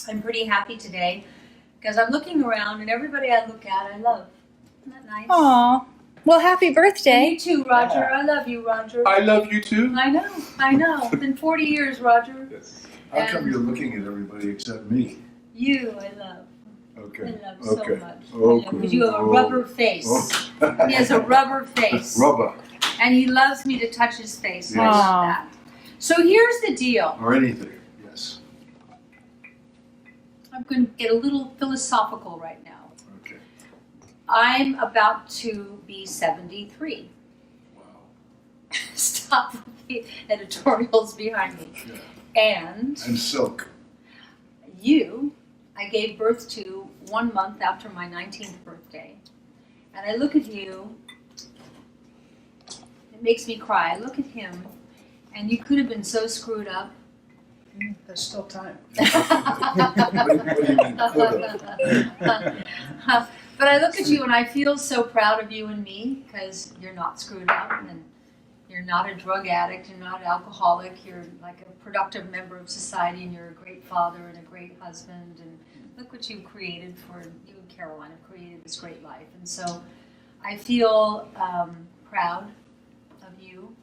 I'm pretty happy today because I'm looking around and everybody I look at, I love. Isn't that nice? Aw. Well, happy birthday. And you too, Roger. Yeah. I love you, Roger. I love you too. I know. It's been 40 years, Roger. Yes. How come you're looking at everybody except me? You, I love. Okay. I love so much. Okay. Because you have a rubber face. Oh. He has a rubber face. Rubber. And he loves me to touch his face. Yes. I love that. So here's the deal. Or anything, yes. I'm going to get a little philosophical right now. Okay. I'm about to be 73. Wow. Stop the editorials behind me. Yeah. And silk. I gave birth to 1 month after my 19th birthday. And I look at you, it makes me cry. I look at him, and you could have been so screwed up. There's still time. What do you mean, could have? But I look at you and I feel so proud of you and me because you're not screwed up and you're not a drug addict, you're not an alcoholic, you're like a productive member of society and you're a great father and a great husband. And look what you've created for you and Caroline have created this great life. And so I feel proud of you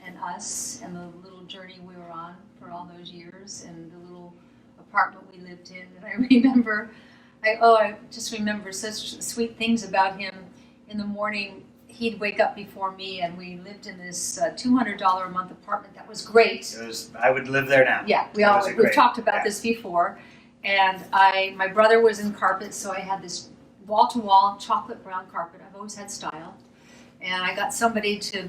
and us and the little journey we were on for all those years and the little apartment we lived in. And I remember, I just remember such sweet things about him. In the morning, he'd wake up before me and we lived in this $200 a month apartment. That was great. I would live there now. Yeah, we've talked about this before. And my brother was in carpet, so I had this wall-to-wall chocolate brown carpet. I've always had style. And I got somebody to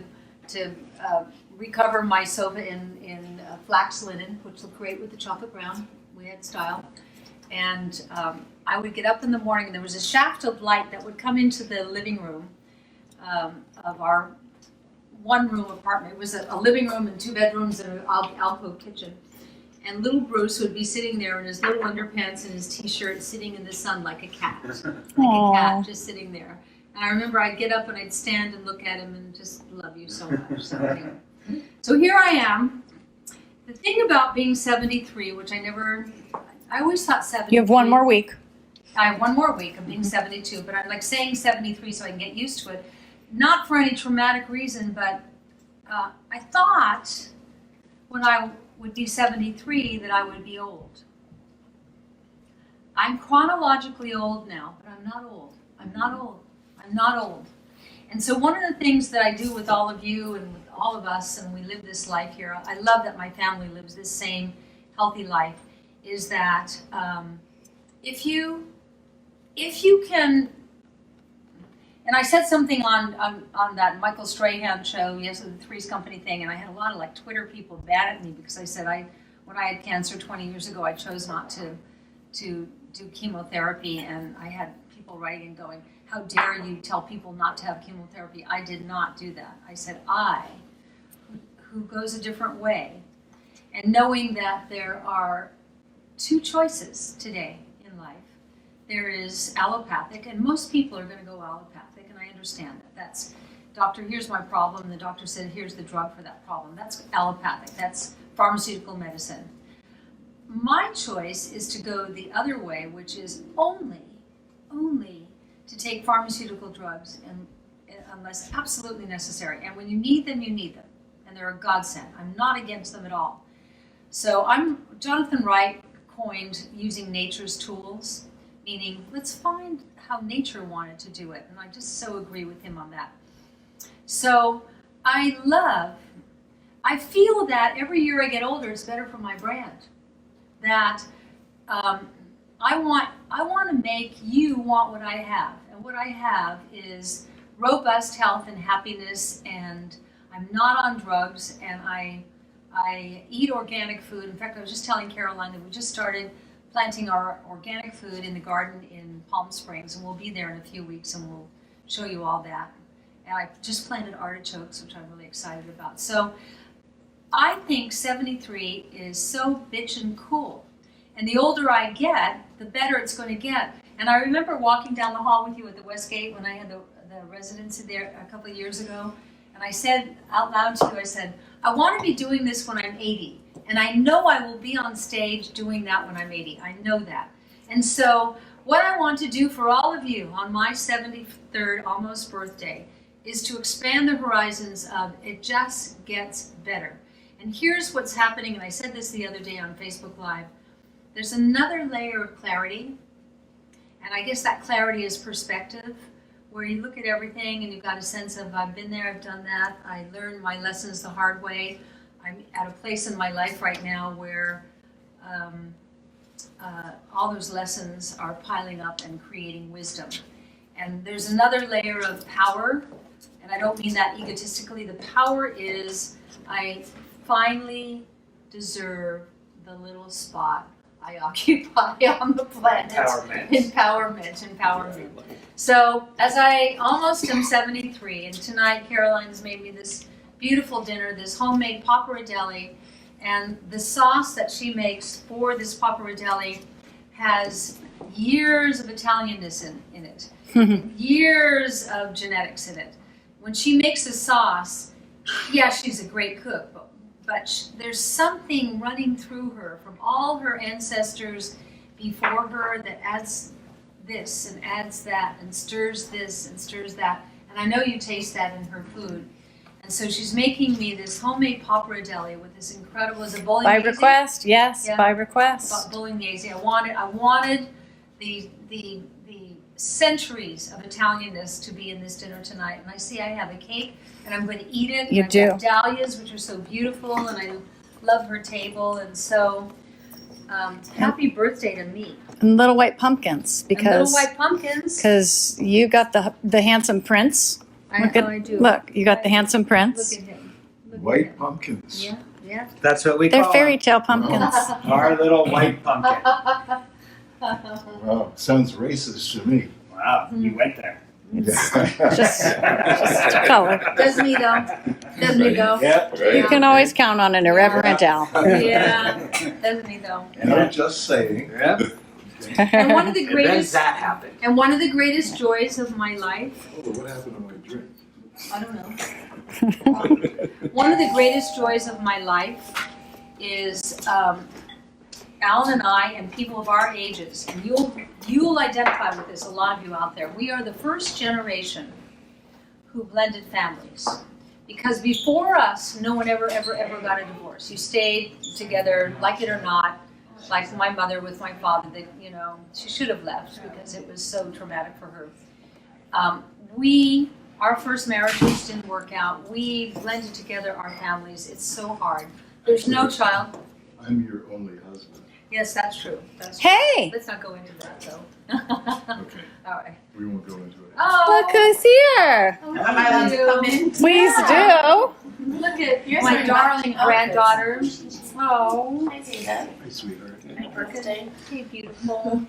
recover my sofa in flax linen, which looked great with the chocolate brown. We had style. And I would get up in the morning, and there was a shaft of light that would come into the living room of our one-room apartment. It was a living room and 2 bedrooms and an alcove kitchen. And little Bruce would be sitting there in his little underpants and his T-shirt, sitting in the sun like a cat. A cat, just sitting there. And I remember I'd get up and I'd stand and look at him and just love you so much. So here I am. The thing about being 73, which I always thought 73. You have 1 more week. I have 1 more week of being 72, but I'm like saying 73 so I can get used to it. Not for any traumatic reason, but I thought when I would be 73 that I would be old. I'm chronologically old now, but I'm not old. I'm not old. And so one of the things that I do with all of you and with all of us, and we live this life here, I love that my family lives this same healthy life, is that if you can, and I said something on that Michael Strahan show, the Three's Company thing, and I had a lot of like Twitter people mad at me because I said when I had cancer 20 years ago, I chose not to do chemotherapy, and I had people writing and going, how dare you tell people not to have chemotherapy? I did not do that. I said, who goes a different way, and knowing that there are 2 choices today in life. There is allopathic, and most people are going to go allopathic, and I understand that. That's, doctor, here's my problem, and the doctor said, here's the drug for that problem. That's allopathic. That's pharmaceutical medicine. My choice is to go the other way, which is only to take pharmaceutical drugs unless absolutely necessary. And when you need them, you need them. And they're a godsend. I'm not against them at all. So Jonathan Wright coined using nature's tools, meaning let's find how nature wanted to do it. And I just so agree with him on that. So I feel that every year I get older, it's better for my brand. That I want to make you want what I have. And what I have is robust health and happiness, and I'm not on drugs, and I eat organic food. In fact, I was just telling Caroline that we just started planting our organic food in the garden in Palm Springs, and we'll be there in a few weeks, and we'll show you all that. And I just planted artichokes, which I'm really excited about. So I think 73 is so bitchin' cool. And the older I get, the better it's going to get. And I remember walking down the hall with you at the Westgate when I had the residency there a couple of years ago. And I said out loud to you, I said, I want to be doing this when I'm 80. And I know I will be on stage doing that when I'm 80. I know that. And so what I want to do for all of you on my 73rd almost birthday is to expand the horizons of it just gets better. And here's what's happening, and I said this the other day on Facebook Live. There's another layer of clarity, and I guess that clarity is perspective, where you look at everything and you've got a sense of, I've been there, I've done that, I learned my lessons the hard way. I'm at a place in my life right now where all those lessons are piling up and creating wisdom. And there's another layer of power, and I don't mean that egotistically. The power is I finally deserve the little spot I occupy on the planet. Empowerment. So as I almost am 73, and tonight Caroline's made me this beautiful dinner, this homemade pappardelle, and the sauce that she makes for this pappardelle has years of Italianness in it, years of genetics in it. When she makes a sauce, yeah, she's a great cook, but there's something running through her from all her ancestors before her that adds this and adds that and stirs this and stirs that. And I know you taste that in her food. And so she's making me this homemade pappardelle with this incredible, is it bolognese? By request, yes, Yeah. by request. Bolognese. I wanted the centuries of Italianness to be in this dinner tonight. And I see I have a cake, and I'm going to eat it. You and do. I've got dahlias, which are so beautiful, and I love her table. And so, happy birthday to me. And little white pumpkins, And little because white pumpkins. you got the handsome prince. I do. Look, you got the handsome prince. Look at him. Look at White him. pumpkins. Yeah. That's what we They're call fairy them. tale pumpkins. Our little white pumpkin. Wow, sounds racist to me. Wow, you went there. Just a color. Doesn't he though? Doesn't he though? Yep. You can always count on an irreverent Al. Yeah. Doesn't he though? And I'm just saying. Yep. And one of the And then greatest that happened. and one of the greatest joys of my life, Oh, what happened to my drink? I don't know. One of the greatest joys of my life is Alan and I and people of our ages, and you'll identify with this, a lot of you out there. We are the first generation who blended families. Because before us, no one ever got a divorce. You stayed together, like it or not, like my mother with my father, that, she should have left because it was so traumatic for her. Our first marriages didn't work out. We blended together our families. It's so hard. There's no child. I'm your only husband. Yes, that's true. That's true. Hey, Let's not go into that, though. Okay, All right. we won't go into it. Oh, look who's here. oh, Am I allowed to come in? Please do. Look at Yours my are darling matching granddaughter. Oh, Hi, Zeta. Hi, sweetheart. Happy birthday. hey, beautiful.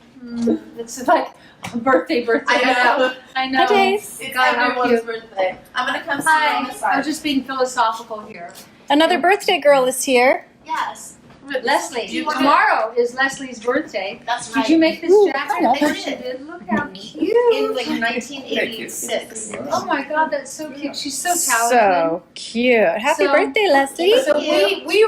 It's like a birthday. I know. Hi, Days. It's God, how everyone's cute. birthday. I'm gonna come see you on the Hi. side. I'm just being philosophical here. Another birthday girl is here. Yes. Leslie, Do you wanna- tomorrow is Leslie's birthday. That's right. Did you make this Ooh, jacket? I know. Of course you did. Look how cute. In like 1986. Oh my God, that's so cute. She's so talented. So cute. Happy So- birthday, Leslie. So we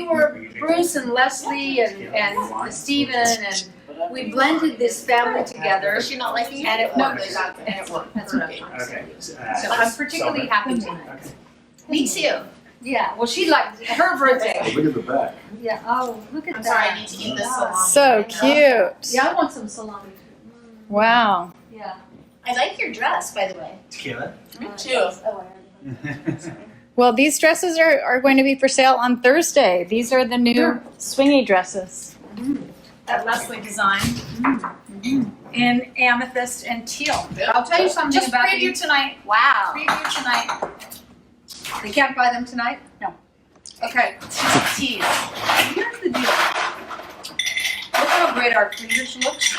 were Bruce and Leslie and Stephen, and we blended this family together. Is she not liking it? And it No, worked. it's not. And it worked. That's what I'm trying to say. Okay. So I'm particularly happy tonight. Okay. Me too. Yeah, well, she liked her birthday. Look at the back. Yeah, oh, look at I'm that. sorry, I need to eat this salami. So right now. cute. Yeah, I want some salami. Wow. Yeah. I like your dress, by the way. Tequila. Me too. Yes. Oh, I already have it. Well, these dresses are going to be for sale on Thursday. These are the new Sure. swingy dresses. That Leslie designed in amethyst and teal. I'll tell you something Just about preview these. tonight. Wow. Preview tonight. They can't buy them tonight? No. Okay. Tease. Here's the deal. Look how great our cleavage looks.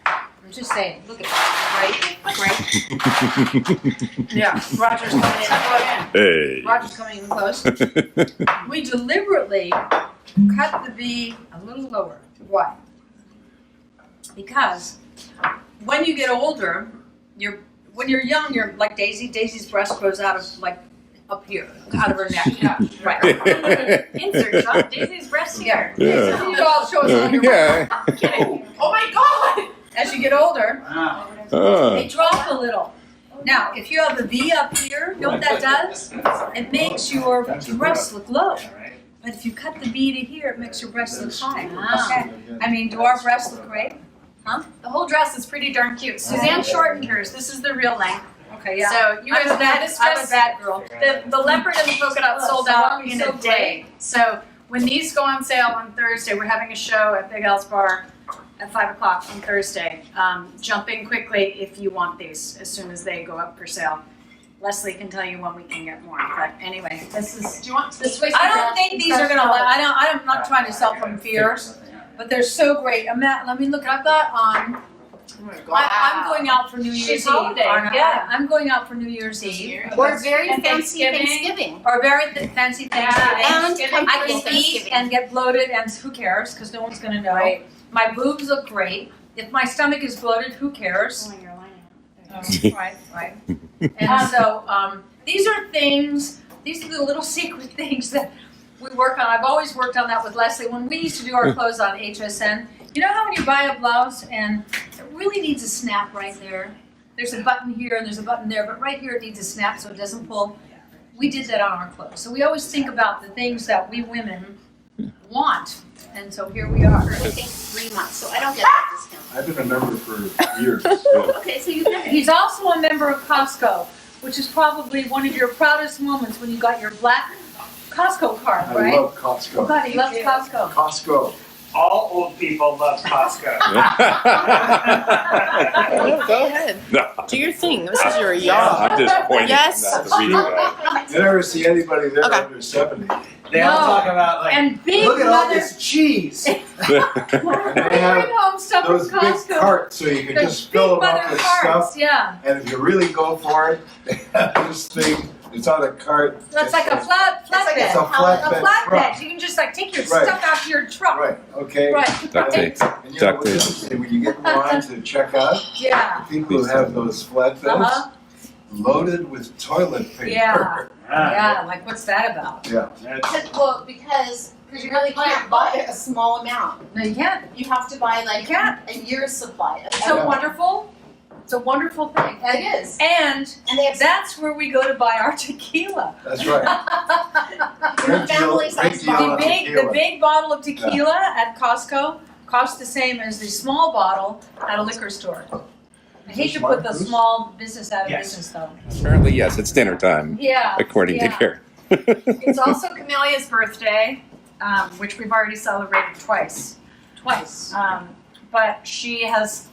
I'm just saying, look at that. Great. Yeah, Roger's coming in. Hey. Roger's coming in close. We deliberately cut the V a little lower. Why? Because when you get older, when you're young, you're like Daisy. Daisy's breast grows out of like up here, out of her neck. Yeah, right. Insert shot. Daisy's breast here. Yeah. You all show us on your Yeah. Oh my God! As you get older, Wow. they drop a little. Now, if you have a V up here, you know what that does? It makes your breasts look low. Right. But if you cut the V to here, it makes your breasts look high. Wow. Okay. I mean, do our breasts look great? The whole dress is pretty darn cute. Suzanne shortened hers. This is the real length. Okay, yeah. So you guys, this I'm a dress, bad girl. the leopard and the polka dot sold out in so a day. So when these go on sale on Thursday, we're having a show at Big Al's Bar at 5 o'clock on Thursday. Jump in quickly if you want these as soon as they go up for sale. Leslie can tell you when we can get more. But anyway, this is. Do you want this? I don't think these are gonna. I'm not trying to sell from fear, but they're so great. Let me look. I've got on. I'm going out for New Year's She's Eve. holiday, aren't I? yeah. I'm going out for New Year's Eve. Or very And fancy Thanksgiving. Thanksgiving. Or very fancy Thanksgiving. And Thanksgiving. I comfortable can eat Thanksgiving. and get bloated, and who cares? Because no one's gonna know. Right. My boobs look great. If my stomach is bloated, who cares? Oh, you're lying. Right. And so these are things. These are the little secret things that we work on. I've always worked on that with Leslie. When we used to do our clothes on HSN, you know how when you buy a blouse and it really needs a snap right there. There's a button here and there's a button there, but right here it needs a snap so it doesn't pull. We did that on our clothes. So we always think about the things that we women want. And so here we are. I think 3 months, so I don't get that discount. I've been a member for years. Okay, so you get it. He's also a member of Costco, which is probably one of your proudest moments when you got your black Costco card, I right? love Oh Costco. God, he loves Costco. Costco. All old people love Costco. Go ahead. No. Do your thing. This is your yard. I'm just pointing. Yes. I'm not the reading guy. You never see anybody there Okay. under 70. They all No. talk about like, And big look at all mother. this cheese. And They they have bring home stuff from those big Costco. carts so you can Those just fill big them up mother with carts, stuff. yeah. And if you really go for it, they have this thing. It's on a cart. That's like a It's flatbed. a flatbed A flatbed. truck. You can just like take your Right. stuff out to your truck. Right, okay. Right. Duct tape. And you know Duct what's tape. interesting, when you get in line to check out, Yeah. the people who have those flatbeds Uh-huh. loaded with toilet paper. Yeah. Ah, Yeah. Like what's that about? Yeah. that's- Because you really can't buy a small amount. No, you can't. You have to buy like Yeah. a year's supply of It's so Yeah. wonderful. It's a wonderful thing. It is. And And they have that's where we go to buy our tequila. That's right. Great deal, family size great deal bottle. of The tequila. big bottle of tequila at Costco costs the same as the small bottle at a liquor store. I hate to put the Smart. small business out of Yes. business though. Apparently, yes, it's dinner time, Yeah. according to yeah. Karen. It's also Camelia's birthday, which we've already celebrated twice. Twice. But she has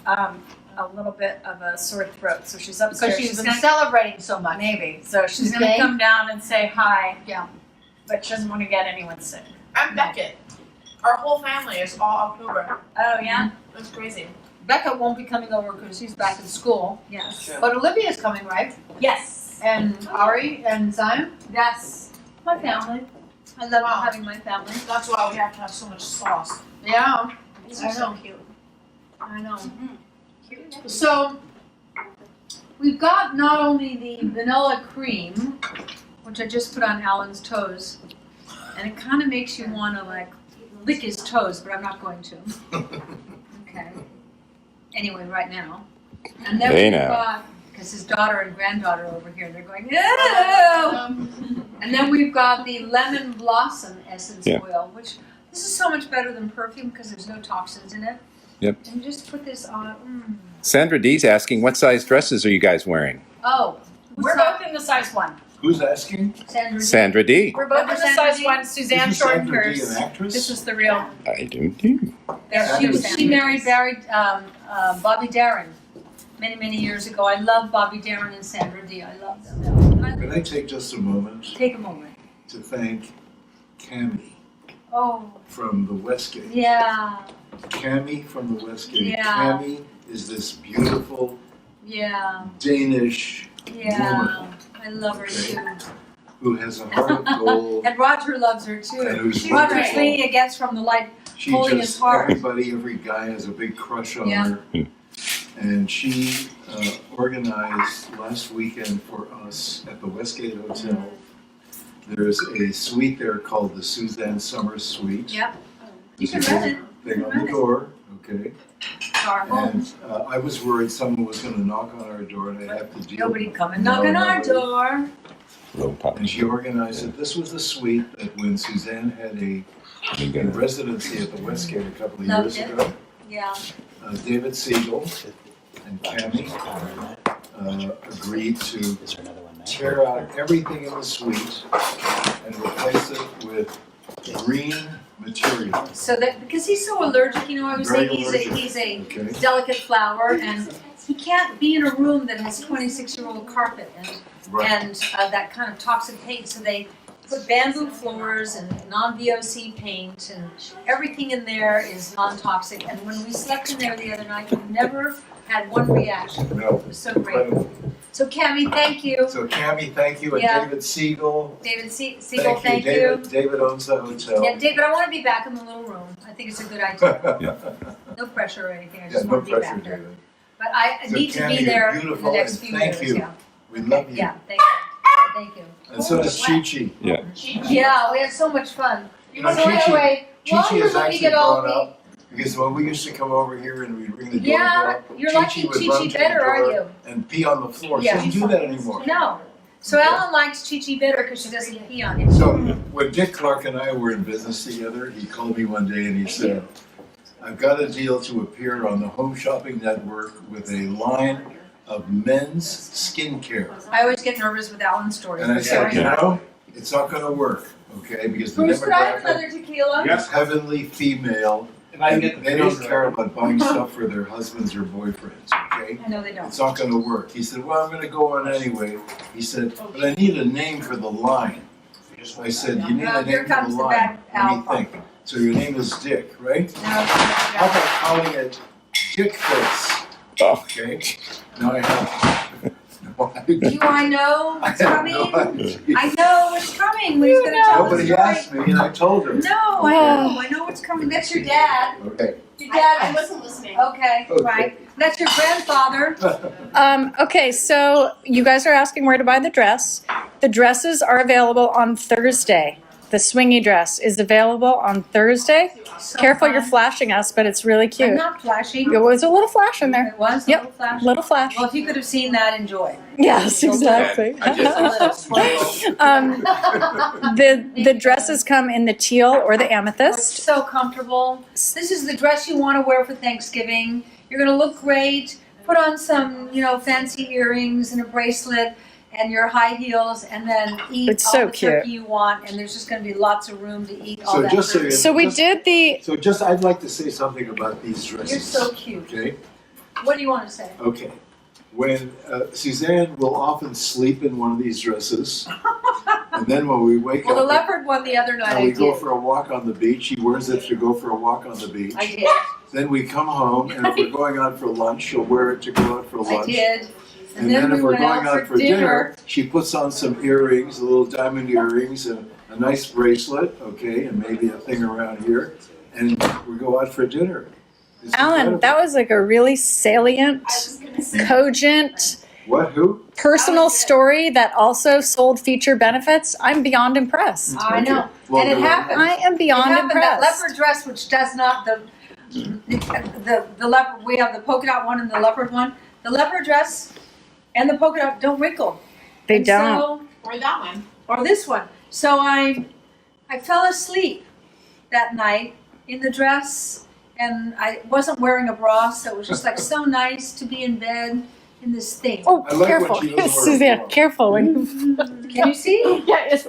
a little bit of a sore throat, so she's upstairs. Because she's been gonna, celebrating so much. maybe. So she's Okay. gonna come down and say hi. Yeah. But she doesn't want to get anyone sick. I'm Beckett. Our whole family is all October. Oh yeah. That's crazy. Becca won't be coming over because she's back in school. Yes. But Olivia's coming, right? Yes. And Ari and Zion. Yes. My family. I love Wow. having my family. That's why we have to have so much sauce. Yeah. These I are so know. cute. I know. Cute. So we've got not only the vanilla cream, which I just put on Alan's toes, and it kind of makes you want to like lick his toes, but I'm not going to. Okay. Anyway, right now. And then Hey we've now. got, because his daughter and granddaughter over here, they're going, ew! And then we've got the lemon blossom essence Yeah. oil, which this is so much better than perfume because there's no toxins in it. Yep. And just put this on. Sandra D's asking, what size dresses are you guys wearing? Oh, We're both in the size 1. Who's asking? Sandra. D. Sandra D. We're both in the Sandra size D? 1. Suzanne Isn't shortened Sandra D hers. an actress? This is the real. I do too. Yeah, she married Bobby Darin many years ago. I love Bobby Darin and Sandra D. I love them. Can I take just a moment Take a moment. to thank Cammie Oh, from the Westgate? yeah, Cammie from the Westgate. Yeah. Cammie is this beautiful yeah, Danish yeah. I love her Okay. too. who has a heart of gold And Roger loves her and too. who's Roger's wonderful. leaning against from the light. She pulling his just, heart. every guy has a big crush on Yeah. her. And she organized last weekend for us at the Westgate Hotel There's a suite there called the Suzanne Somers Suite. Yep. You There's can a rent it. thing on the door, okay? Powerful. And I was worried someone was going to knock on our door and I'd have to deal Nobody with it. come and knock on our door. And she organized it. This was the suite that when Suzanne had a residency at the Westgate a couple of Loved years it. ago. Yeah. David Siegel and Cammie agreed to tear out everything in the suite and replace it with green material. So that, because he's so allergic, you know, I was Very saying allergic. he's a Okay. delicate flower, and he can't be in a room that has 26-year-old carpet and that kind of toxic paint. So they put bamboo floors and non-VOC paint, and everything in there is non-toxic. And when we slept in there the other night, we never had one reaction. No. It was so great. So Cammie, thank you. So Cammie, thank you, and Yeah. David Siegel. David Siegel, thank David. David owns the hotel. Yeah, David, I want to be back in the little room. I think it's a good idea. No pressure or anything. I just Yeah, no want to be pressure, back there. David. But I So, need to Cammie, be you're there in the beautiful, next and few thank years. you. Yeah. We love you. Yeah, thank you. Thank you. And so does Chi-Chi. Yeah, we had so much fun. Now, So anyway, while Chi-Chi you're has looking actually at all grown the, up because when we used to come over here and we'd ring the yeah, doorbell, you're Chi-Chi liking would run Chi-Chi to the better, door are you? and pee on the floor. Yeah. She doesn't do that anymore. No. So Alan likes Chi-Chi better because she doesn't pee on him. So when Dick Clark and I were in business together, he called me one day and he said, I've got a deal to appear on the Home Shopping Network with a line of men's skincare. I always get nervous with Alan's stories. And I said, Sorry. you know, it's not going to work, okay? Because the Bruce, could I have demographic another tequila? Yes. is heavily female. If I can get the They don't freezer care open. about buying stuff for their husbands or boyfriends, okay? I know they don't. It's not going to work. He said, well, I'm going to go on anyway. He said, but I need a name for the line. I said, you need a Here name for comes the the line. back Let me alpha. think. So your name is Dick, right? No, How about calling it Dick Face? Okay? Now I have no idea. do I know what's I have coming? no idea. I know what's coming when he's going to tell the Nobody story. asked me and I told him. No, I know what's coming. That's your dad. Okay. Your I dad. wasn't listening. Okay, Okay. right. That's your grandfather. Okay, so you guys are asking where to buy the dress. The dresses are available on Thursday. The swingy dress is available on Thursday. So Careful, fun. you're flashing us, but it's really I'm cute. not flashing. There was a little flash in there. It was a Yep. little flash. Little flash. Well, if you could have seen that, enjoy. Yes, exactly. I just The dresses come in the teal or the It's amethyst. so comfortable. This is the dress you want to wear for Thanksgiving. You're going to look great. Put on some, fancy earrings and a bracelet and your high heels, and then eat It's all so the cute. turkey you want. And there's just going to be lots of room to eat all So that. just so turkey. you So we just- did the So I'd like to say something about these dresses. You're so cute. Okay? What do you want to say? Okay. When Suzanne will often sleep in one of these dresses, and then when we wake Well, the up leopard one the other night and I we go did. for a walk on the beach, she wears it to go for a walk on the beach. I did. Then we come home, and if we're going out for lunch, she'll wear it to go out for I lunch. did. And then we if we're went going out for dinner. dinner, she puts on some earrings, little diamond earrings, and a nice bracelet, okay, and maybe a thing around here, and we go out for dinner. It's Alan, incredible. that was like a really salient, cogent, What? Who? personal story that also sold feature benefits. I'm beyond impressed. I know. Okay. Well, And it then- happened. I am It beyond happened, that impressed. leopard dress, which does not, the leopard, we have the polka dot one and the leopard one. The leopard dress and the polka dot don't wrinkle. They And don't. so- Or that one. or this one. So I fell asleep that night in the dress, and I wasn't wearing a bra, so it was just like so nice to be in bed in this thing. Oh, I like careful. when she doesn't wear a Suzanne, bra. careful. When Can you see? yes.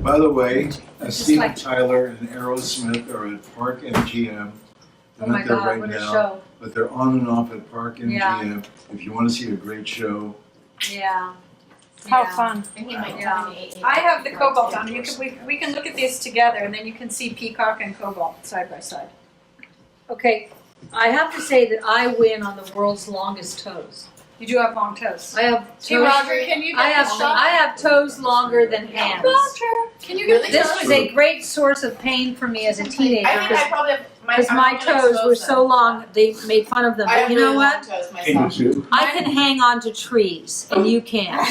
By the way, Steve like- Tyler and Aerosmith are at Park MGM. They're Oh my not there God, right what a now, show. but they're on and off at Park MGM. Yeah. If you want to see a great show, Yeah. How Yeah. fun. And he might Yeah. tell me I have the cobalt on. We can look at these together, and then you can see peacock and cobalt side by side. Okay, I have to say that I win on the world's longest toes. You do have long toes. I have Hey, toes. Roger, can you get I the shot? have toes longer than hands. Roger, can you get the This shot? was a great source of pain for me as a teenager. I think I probably have because my toes were so long, they made fun of them. I But you have know really what? long toes Can you myself. too? I can hang on to trees, and you can't.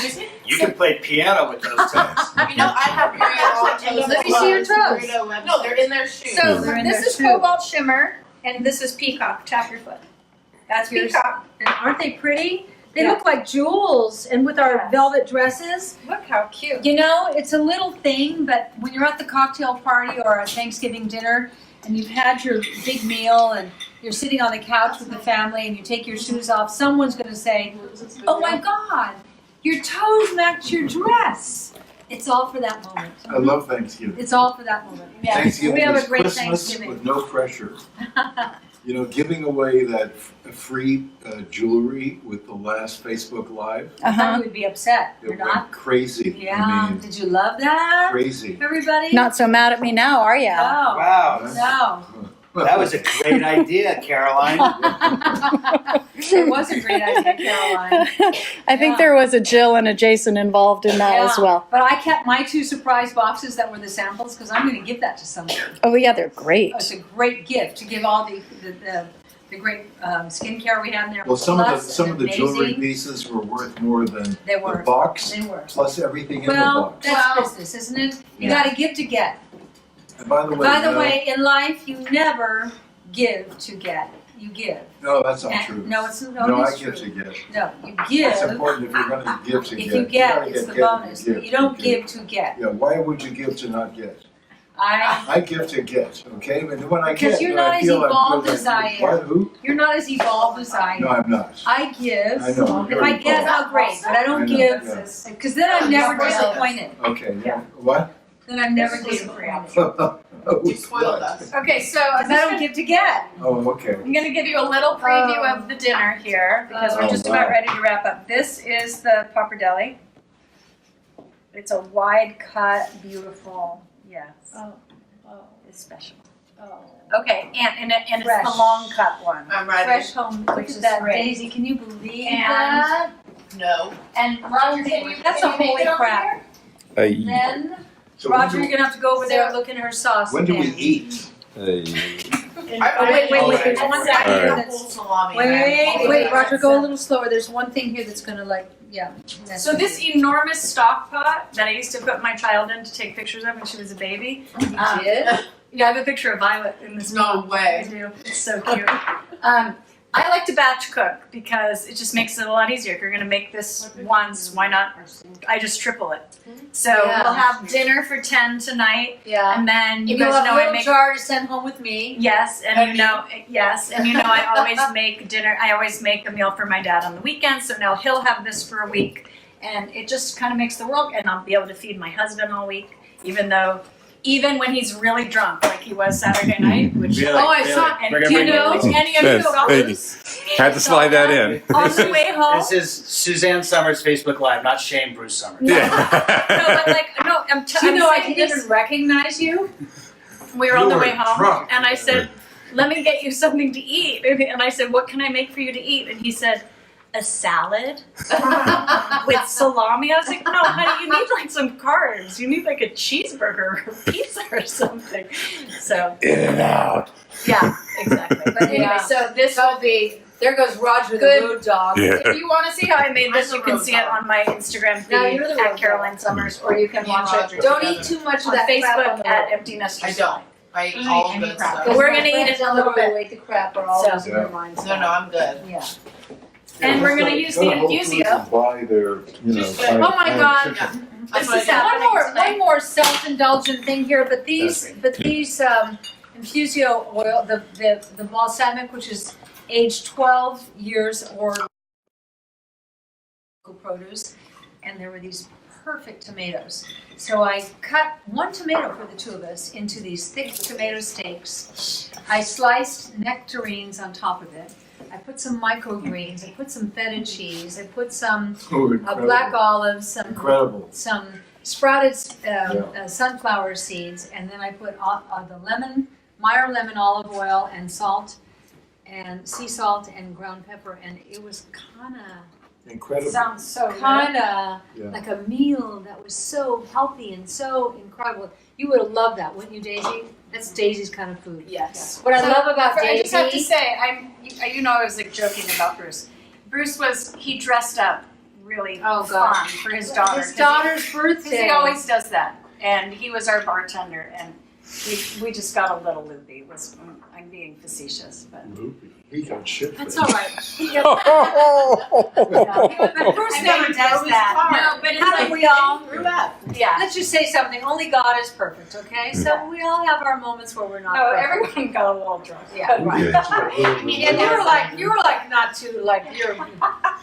You can play piano with those toes. You know, I have very long toes. Let me see your toes. No, they're in their shoes. So They're in this there is too. Cobalt Shimmer, and this is Peacock. Tap your foot. That's Yours. Peacock. And aren't they pretty? They Yeah. look like jewels, and with our Yes. velvet dresses. Look how cute. You know, it's a little thing, but when you're at the cocktail party or a Thanksgiving dinner, and you've had your big meal, and you're sitting on the couch with the family, and you take your shoes off, someone's going to say, "Oh my God, your toes match your dress." It's all for that moment. I love Thanksgiving. It's all for that moment. Yeah. Thanksgiving We have is a great Christmas Thanksgiving. with no pressure. You know, giving away that free jewelry with the last Facebook Live, I thought you would be upset. it You're went not? crazy. Yeah. I mean, Did you love that? crazy. Everybody? Not so mad at me now, are ya? Oh. Wow. No. That was a great idea, Caroline. It was a great idea, Caroline. I think Yeah. there was a Jill and a Jason involved in that as Yeah. well. But I kept my 2 surprise boxes that were the samples because I'm going to give that to somebody. Oh yeah, they're great. It's a great gift to give all the great skincare we have in there. Well, some Plus, of the jewelry amazing- pieces were worth more than They the were. box They were. plus everything in the Well, box. that's business, isn't it? You Yeah. got to give to get. And by the way, By the way, in life, you never give to get. You give. no, that's not And- true. No, it's No, no, I it's give true. to get. No, you give. It's important if you're going to give to If get. you get, gotta it's the get bonus. to But you don't okay? give to get. Yeah, why would you give to not get? I. I give to get, okay? And when I Because get, you're then not I as feel evolved I'm as I am. What? Who? You're not as evolved as I am. No, I'm not. I give. I know, If you're I get, evolved. how great. But I don't I know, give yeah. because then I'm never disappointed. Okay, yeah. What? Then I'm never disappointed. You spoiled us. Okay, so Because I don't give to get. Oh, okay. I'm going to give you a little preview of the dinner here because we're Oh, just wow. about ready to wrap up. This is the pappardelle. It's a wide cut, beautiful. Yes. Oh. It's special. Oh. Okay, and it's Fresh. the long cut one. I'm ready. Fresh home. Look Which at is that, great. Daisy. Can you believe And- that? No. And Roger, That's a holy crap. Then, So when Roger, do- you're gonna have to go over there and look in her sauce. When do we pan. eat? Oh, wait, There's one one second. second. The whole salami. Wait, Roger, go a little slower. There's one thing here that's gonna mess So with this you. enormous stock pot that I used to put my child in to take pictures of when she was a baby. You did? Yeah, I have a picture of Violet in this. No I way. do. It's so cute. I like to batch cook because it just makes it a lot easier. If you're going to make this once, why not? I just triple it. So Yeah. we'll have dinner for 10 tonight, Yeah. and then you You'll guys have know a I little make. jar to send home with me. Yes, and you know I always make dinner. I always make a meal for my dad on the weekends. So now he'll have this for a week, and it just kind of makes the world. And I'll be able to feed my husband all week, even when he's really drunk, like he was Saturday night. Which Really? Oh, I saw. and We're gonna do you bring know it. any of you Yes, saw thank you. this? Had to slide that in. On the way home. This is Suzanne Somers Facebook Live, not Shane Bruce Somers. No, I'm Do you know I saying didn't this. even recognize you? We were on the You way were home, drunk. and I said, "Let me get you something to eat." And I said, "What can I make for you to eat?" And he said, "A salad with salami." I was like, "No, honey, you need like some carbs. You need like a cheeseburger or pizza or something." So In and out. yeah, exactly. But anyway, Yeah. so this will be. There goes Roger, Good. the road dog. Yeah. If you want to see how I made this, I'm you the can road see it dog. on my Instagram Now feed you're the road at dog. Caroline Summers, or you can Me and watch it Roger. Don't eat too much of on that crap on Facebook the at road. Empty Nesters. I don't. I eat all of any good crap. stuff. But we're My gonna eat friends it a on the little road bit. Ate the crap or all So- those in their minds. No, I'm good. Yeah. And we're gonna use the infusio. Buy their, Oh my God. Yeah. This That's what is I happening One tonight. more self-indulgent thing here, but these infusio oil, the balsamic, which is aged 12 years or produce, and there were these perfect tomatoes. So I cut one tomato for the two of us into these thick tomato steaks. I sliced nectarines on top of it. I put some microgreens. I put some feta cheese. I put some black olives, Incredible. some sprouted sunflower seeds, and then I put the lemon, Meyer lemon olive oil and salt, and sea salt and ground pepper, and it was Incredible. Sounds so good. kinda Yeah. like a meal that was so healthy and so incredible. You would have loved that, wouldn't you, Daisy? That's Daisy's kind of food. Yes. What I love about I just have to Daisy, say, I was like joking about Bruce. He dressed up really Oh, God. fun for his daughter. his daughter's 'Cause birthday. he always does that. And he was our bartender, and we just got a little loopy. I'm being facetious, but. He got shit. That's all right. But Bruce never does that. No, but it's like we all, Grew up. Yeah. let's just say something, only God is perfect, okay? So we all have our moments where we're not No, perfect. everyone got a little drunk. Yeah, right. I mean, And you were like not too, like, you're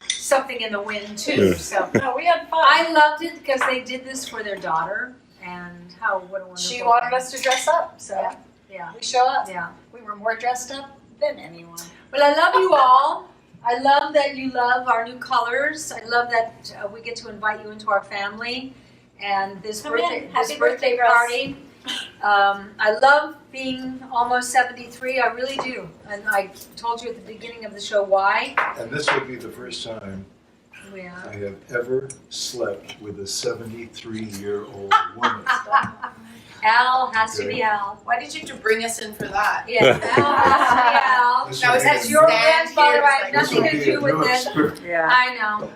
something in the wind too, so. No, we had fun. I loved it because they did this for their daughter, and what a wonderful She wanted thing. us to dress up, so Yeah, we show up. yeah. We were more dressed up than anyone. Well, I love you all. I love that you love our new colors. I love that we get to invite you into our family and this Come in. birthday Happy birthday, girls. party. I love being almost 73. I really do. And I told you at the beginning of the show why. And this will be the first time Yeah. I have ever slept with a 73-year-old woman. Al has to be Al. Why did you have to bring us in for that? Yeah, Al has to be Al. This Now, will is be that That's a- your stand grandfather. here, I have like- this will nothing to be a do with new this. experience. Yeah. I know.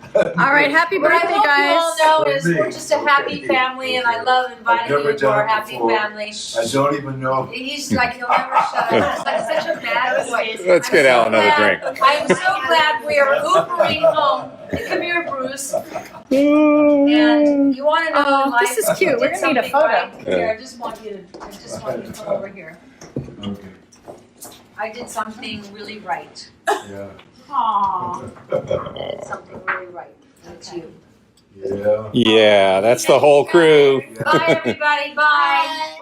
All right, happy What I birthday, hope you all guys. know is For me. we're just a happy Okay. family, and I love inviting I've never you to our done it happy before. family. I don't even know. He's like, he'll never shut up. He's like such a bad boy. Let's get Al another drink. I'm so glad we are Ubering home. Come here, Bruce. And you want to know Oh, in life, this is cute. We're did gonna need a something photo. right? Here, I just want you to come over here. Okay. I did something really right. Yeah. Aww. Something really right. That's you. Yeah. Yeah, that's the whole crew. Bye, everybody. Bye.